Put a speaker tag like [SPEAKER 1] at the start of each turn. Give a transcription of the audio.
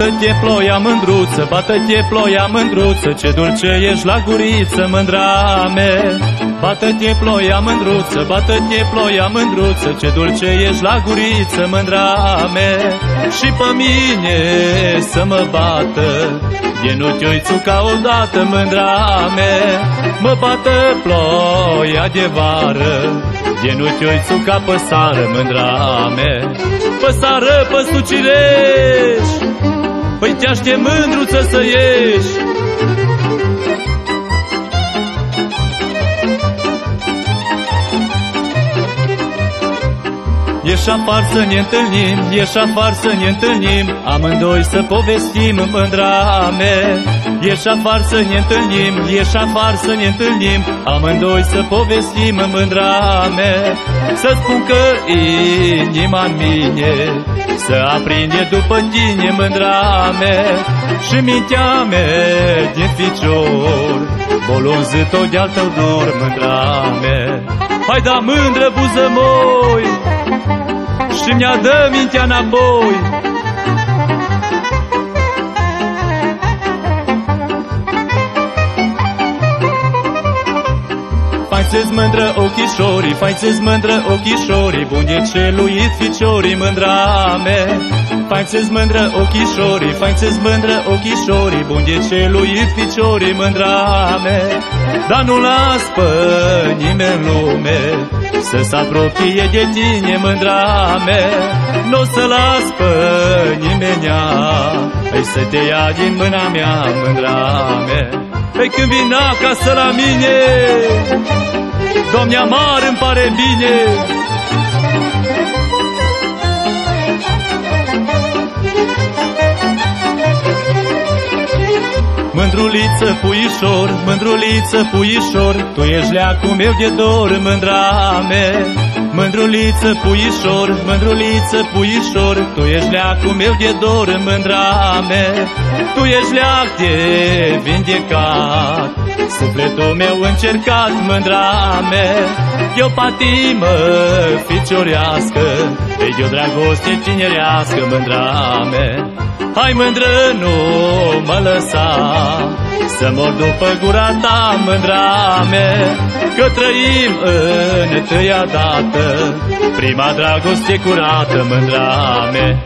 [SPEAKER 1] Bată-te ploia mândruță, bată-te ploia mândruță, ce dulce ești la guriță, mândra mea. Bată-te ploia mândruță, bată-te ploia mândruță, ce dulce ești la guriță, mândra mea. Și pe mine să mă bată, de nu te uiți ca odată, mândra mea. Mă bată ploia de vară, de nu te uiți ca păsară, mândra mea. Păsară, păstucirești, păi te aștept mândruță să ieși. Ieși afară să ne întâlnim, ieși afară să ne întâlnim, amândoi să povestim, mândra mea. Ieși afară să ne întâlnim, ieși afară să ne întâlnim, amândoi să povestim, mândra mea. Să spun că inima-n mine să aprinde după tine, mândra mea. Și mintea mea din ficior bolonzit-o de-al tău dor, mândra mea. Hai da mândră buză moi și mi-a dă mintea înapoi. Faceți mândră ochișorii, faceți mândră ochișorii, bun de celuit ficiorii, mândra mea. Faceți mândră ochișorii, faceți mândră ochișorii, bun de celuit ficiorii, mândra mea. Dar nu las pe nimeni în lume să se apropie de tine, mândra mea. N-o să las pe nimenea, ei să te ia din mâna mea, mândra mea. Păi când vin acasă la mine, Doamne amar, îmi pare bine. Mândruliță, puișor, mândruliță, puișor, tu ești leacul meu de dor, mândra mea. Mândruliță, puișor, mândruliță, puișor, tu ești leacul meu de dor, mândra mea. Tu ești leac de vindecat, sufletul meu încercat, mândra mea. E o patimă ficiorească, e o dragoste tinerească, mândra mea. Hai mândră, nu mă lăsa să mor după gura ta, mândra mea. Că trăim în întâia dată prima dragoste curată, mândra mea.